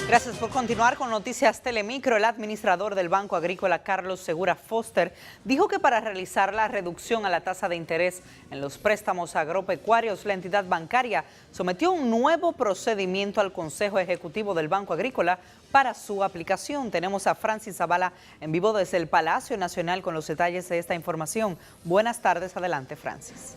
Gracias por continuar con Noticias Telemicro. El administrador del Banco Agrícola, Carlos Segura Foster, dijo que para realizar la reducción a la tasa de interés en los préstamos agropecuarios, la entidad bancaria sometió un nuevo procedimiento al Consejo Ejecutivo del Banco Agrícola para su aplicación. Tenemos a Francis Zavala en vivo desde el Palacio Nacional con los detalles de esta información. Buenas tardes, adelante, Francis.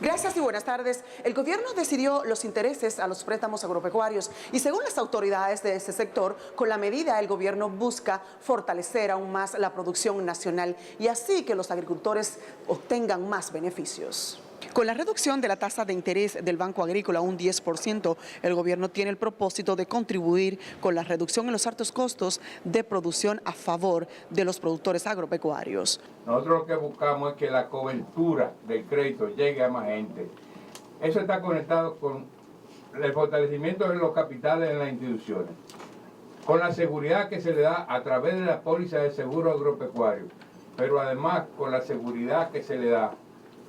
Gracias y buenas tardes. El gobierno decidió los intereses a los préstamos agropecuarios y según las autoridades de ese sector, con la medida el gobierno busca fortalecer aún más la producción nacional y así que los agricultores obtengan más beneficios. Con la reducción de la tasa de interés del Banco Agrícola a un 10%, el gobierno tiene el propósito de contribuir con la reducción en los altos costos de producción a favor de los productores agropecuarios. Nosotros lo que buscamos es que la cobertura del crédito llegue a más gente. Eso está conectado con el fortalecimiento de los capitales en las instituciones, con la seguridad que se le da a través de la póliza de seguro agropecuario, pero además con la seguridad que se le da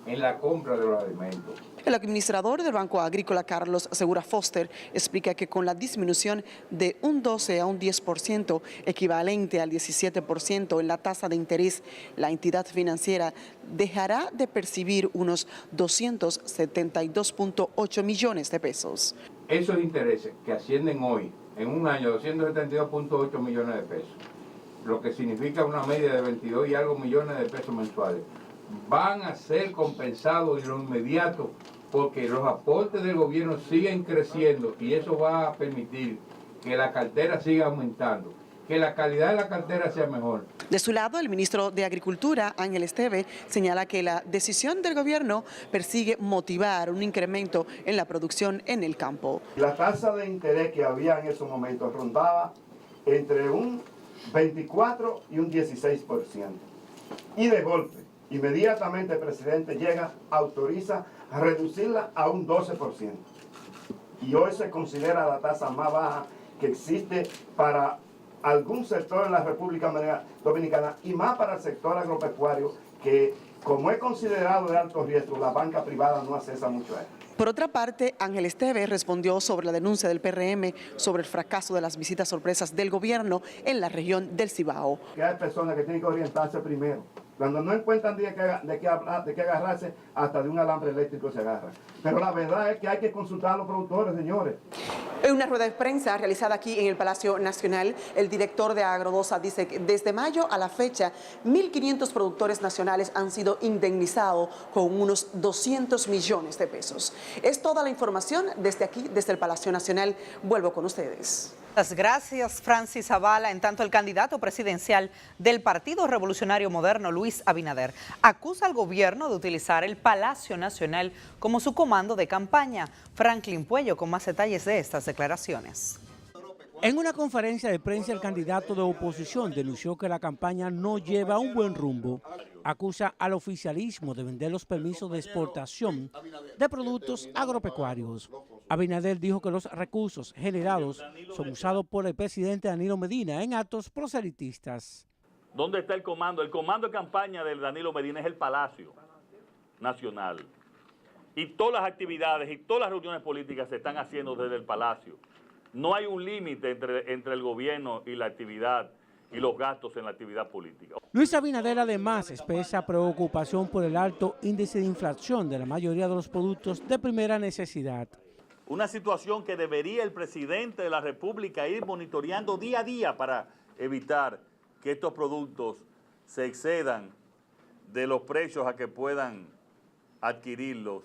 en la compra de los alimentos. El administrador del Banco Agrícola, Carlos Segura Foster, explica que con la disminución de un 12 a un 10%, equivalente al 17% en la tasa de interés, la entidad financiera dejará de percibir unos 272.8 millones de pesos. Esos intereses que ascienden hoy, en un año, 272.8 millones de pesos, lo que significa una media de 22 y algo millones de pesos mensuales, van a ser compensados en lo inmediato porque los aportes del gobierno siguen creciendo y eso va a permitir que la cartera siga aumentando, que la calidad de la cartera sea mejor. De su lado, el ministro de Agricultura, Ángel Esteve, señala que la decisión del gobierno persigue motivar un incremento en la producción en el campo. La tasa de interés que había en esos momentos rondaba entre un 24 y un 16%. Y de golpe, inmediatamente el presidente llega, autoriza a reducirla a un 12%. Y hoy se considera la tasa más baja que existe para algún sector en la República Dominicana y más para el sector agropecuario que, como es considerado de alto riesgo, la banca privada no accesa mucho a él. Por otra parte, Ángel Esteve respondió sobre la denuncia del PRM sobre el fracaso de las visitas sorpresas del gobierno en la región del Cibao. Que hay personas que tienen que orientarse primero. Cuando no encuentran de qué agarrarse, hasta de un alambre eléctrico se agarran. Pero la verdad es que hay que consultar a los productores, señores. En una rueda de prensa realizada aquí en el Palacio Nacional, el director de Agrodosa dice que desde mayo a la fecha, 1.500 productores nacionales han sido indemnizados con unos 200 millones de pesos. Es toda la información desde aquí, desde el Palacio Nacional. Vuelvo con ustedes. Muchas gracias, Francis Zavala. En tanto, el candidato presidencial del Partido Revolucionario Moderno, Luis Abinader, acusa al gobierno de utilizar el Palacio Nacional como su comando de campaña. Franklin Puello con más detalles de estas declaraciones. En una conferencia de prensa, el candidato de oposición denunció que la campaña no lleva un buen rumbo. Acusa al oficialismo de vender los permisos de exportación de productos agropecuarios. Abinader dijo que los recursos generados son usados por el presidente Danilo Medina en actos proselitistas. ¿Dónde está el comando? El comando de campaña de Danilo Medina es el Palacio Nacional. Y todas las actividades y todas las reuniones políticas se están haciendo desde el Palacio. No hay un límite entre el gobierno y la actividad y los gastos en la actividad política. Luis Abinader además expresa preocupación por el alto índice de inflación de la mayoría de los productos de primera necesidad. Una situación que debería el presidente de la República ir monitoreando día a día para evitar que estos productos se excedan de los precios a que puedan adquirirlos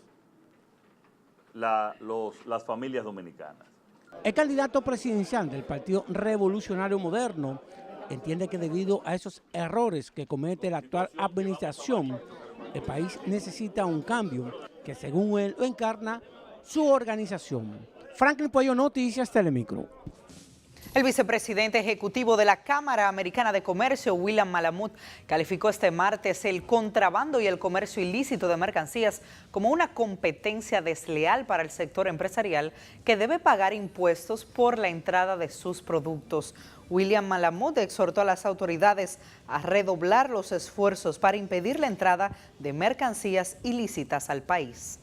las familias dominicanas. El candidato presidencial del Partido Revolucionario Moderno entiende que debido a esos errores que comete la actual administración, el país necesita un cambio que según él lo encarna su organización. Franklin Puello, Noticias Telemicro. El vicepresidente ejecutivo de la Cámara Americana de Comercio, William Malamud, calificó este martes el contrabando y el comercio ilícito de mercancías como una competencia desleal para el sector empresarial que debe pagar impuestos por la entrada de sus productos. William Malamud exhortó a las autoridades a redoblar los esfuerzos para impedir la entrada de mercancías ilícitas al país.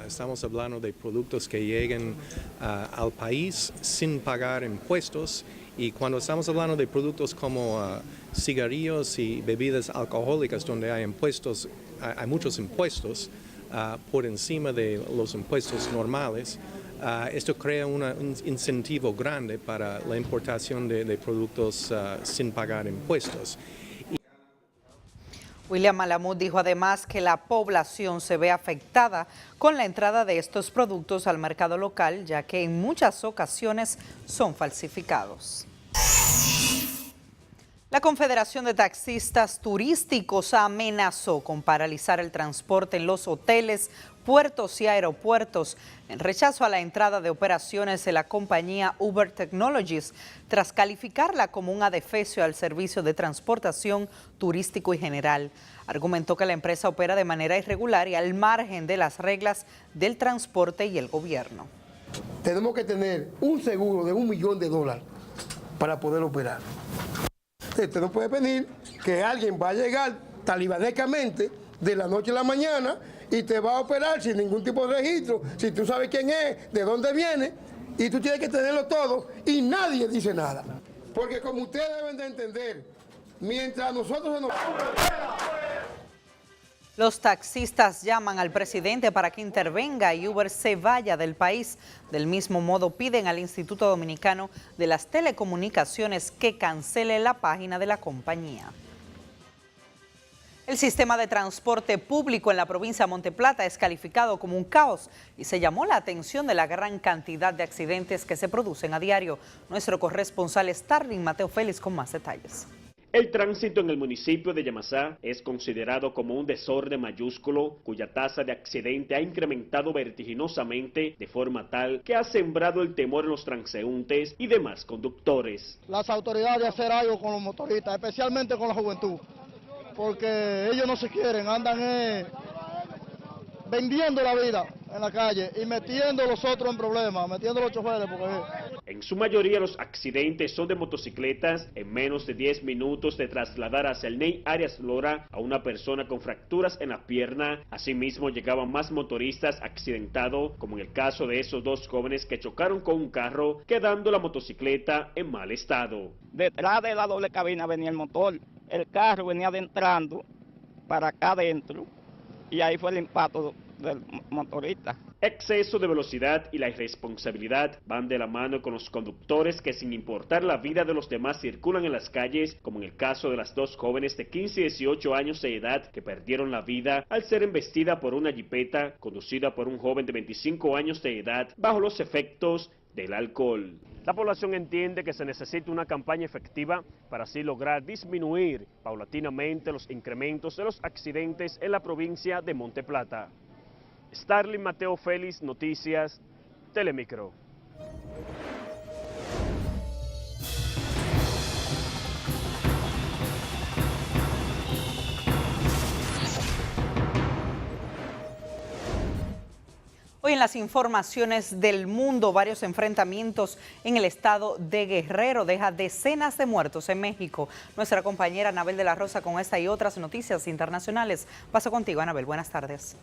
Estamos hablando de productos que lleguen al país sin pagar impuestos, y cuando estamos hablando de productos como cigarrillos y bebidas alcohólicas donde hay impuestos, hay muchos impuestos por encima de los impuestos normales, esto crea un incentivo grande para la importación de productos sin pagar impuestos. William Malamud dijo además que la población se ve afectada con la entrada de estos productos al mercado local, ya que en muchas ocasiones son falsificados. La Confederación de Taxistas Turísticos amenazó con paralizar el transporte en los hoteles, puertos y aeropuertos en rechazo a la entrada de operaciones de la compañía Uber Technologies, tras calificarla como un adefesio al servicio de transportación turístico y general. Argumentó que la empresa opera de manera irregular y al margen de las reglas del transporte y el gobierno. Tenemos que tener un seguro de $1 millón para poder operar. Usted no puede pedir que alguien va a llegar talibanecamente de la noche a la mañana y te va a operar sin ningún tipo de registro, si tú sabes quién es, de dónde viene, y tú tienes que tenerlo todo y nadie dice nada. Porque como ustedes deben de entender, mientras nosotros se nos... Los taxistas llaman al presidente para que intervenga y Uber se vaya del país. Del mismo modo, piden al Instituto Dominicano de las Telecomunicaciones que cancele la página de la compañía. El sistema de transporte público en la provincia de Monte Plata es calificado como un caos y se llamó la atención de la gran cantidad de accidentes que se producen a diario. Nuestro corresponsal Starling Mateo Félix con más detalles. El tránsito en el municipio de Yamasá es considerado como un desorden mayúsculo cuya tasa de accidente ha incrementado vertiginosamente de forma tal que ha sembrado el temor en los transeúntes y demás conductores. Las autoridades hacer algo con los motoristas, especialmente con la juventud, porque ellos no se quieren, andan vendiendo la vida en la calle y metiendo a los otros en problemas, metiendo a los choferes. En su mayoría los accidentes son de motocicletas. En menos de 10 minutos de trasladar hacia el Ney Arias Lora a una persona con fracturas en la pierna. Asimismo llegaban más motoristas accidentados, como en el caso de esos dos jóvenes que chocaron con un carro, quedando la motocicleta en mal estado. Detrás de la doble cabina venía el motor, el carro venía adentrando para acá adentro y ahí fue el impacto del motorista. Exceso de velocidad y la irresponsabilidad van de la mano con los conductores que sin importar la vida de los demás circulan en las calles, como en el caso de las dos jóvenes de 15 y 18 años de edad que perdieron la vida al ser embestida por una jipeta conducida por un joven de 25 años de edad bajo los efectos del alcohol. La población entiende que se necesita una campaña efectiva para así lograr disminuir paulatinamente los incrementos de los accidentes en la provincia de Monte Plata. Starling Mateo Félix, Noticias, Telemicro. Hoy en las informaciones del mundo, varios enfrentamientos en el estado de Guerrero deja decenas de muertos en México. Nuestra compañera Anabel de la Rosa con esta y otras noticias internacionales. Paso contigo, Anabel. Buenas tardes.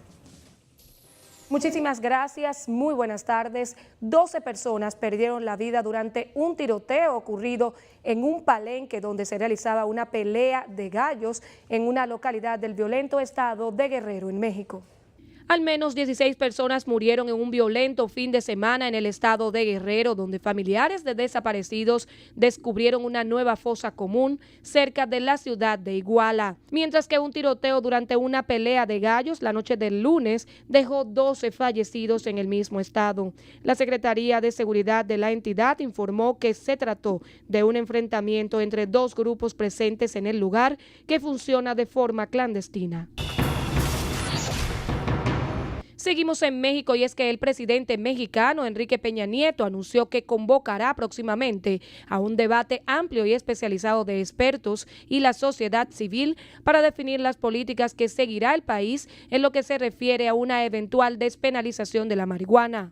Muchísimas gracias, muy buenas tardes. 12 personas perdieron la vida durante un tiroteo ocurrido en un palenque donde se realizaba una pelea de gallos en una localidad del violento estado de Guerrero, en México. Al menos 16 personas murieron en un violento fin de semana en el estado de Guerrero, donde familiares de desaparecidos descubrieron una nueva fosa común cerca de la ciudad de Iguala. Mientras que un tiroteo durante una pelea de gallos la noche del lunes dejó 12 fallecidos en el mismo estado. La Secretaría de Seguridad de la entidad informó que se trató de un enfrentamiento entre dos grupos presentes en el lugar que funciona de forma clandestina. Seguimos en México y es que el presidente mexicano Enrique Peña Nieto anunció que convocará próximamente a un debate amplio y especializado de expertos y la sociedad civil para definir las políticas que seguirá el país en lo que se refiere a una eventual despenalización de la marihuana.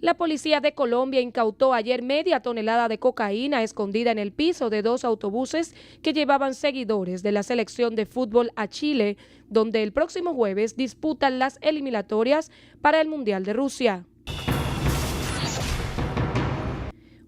La policía de Colombia incautó ayer media tonelada de cocaína escondida en el piso de 2 autobuses que llevaban seguidores de la selección de fútbol a Chile, donde el próximo jueves disputan las eliminatorias para el Mundial de Rusia.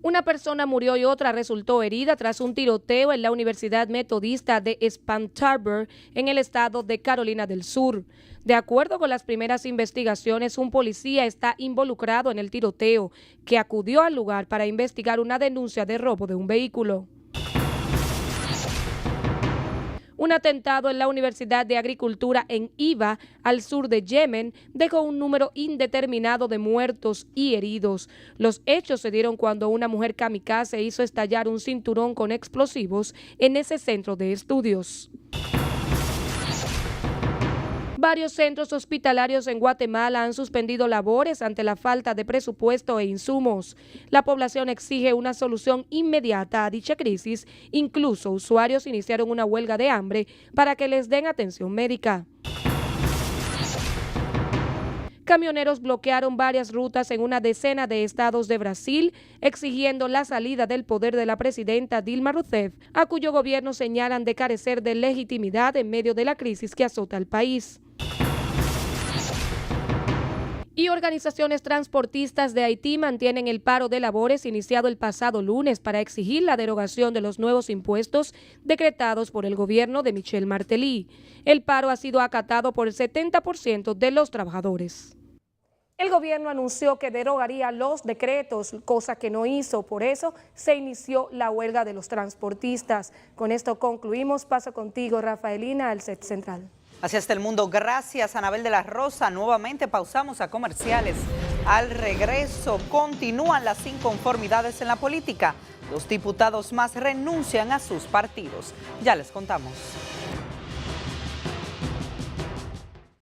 Una persona murió y otra resultó herida tras un tiroteo en la Universidad Metodista de Spartanburg, en el estado de Carolina del Sur. De acuerdo con las primeras investigaciones, un policía está involucrado en el tiroteo, que acudió al lugar para investigar una denuncia de robo de un vehículo. Un atentado en la Universidad de Agricultura en Iba, al sur de Yemen, dejó un número indeterminado de muertos y heridos. Los hechos se dieron cuando una mujer kamikaze hizo estallar un cinturón con explosivos en ese centro de estudios. Varios centros hospitalarios en Guatemala han suspendido labores ante la falta de presupuesto e insumos. La población exige una solución inmediata a dicha crisis. Incluso usuarios iniciaron una huelga de hambre para que les den atención médica. Camioneros bloquearon varias rutas en una decena de estados de Brasil, exigiendo la salida del poder de la presidenta Dilma Rousseff, a cuyo gobierno señalan de carecer de legitimidad en medio de la crisis que azota al país. Y organizaciones transportistas de Haití mantienen el paro de labores iniciado el pasado lunes para exigir la derogación de los nuevos impuestos decretados por el gobierno de Michel Martelly. El paro ha sido acatado por el 70% de los trabajadores. El gobierno anunció que derogaría los decretos, cosa que no hizo. Por eso se inició la huelga de los transportistas. Con esto concluimos. Paso contigo, Rafaelina, al set central. Hacia el mundo, gracias Anabel de la Rosa. Nuevamente pausamos a comerciales. Al regreso continúan las inconformidades en la política. Los diputados más renuncian a sus partidos. Ya les contamos.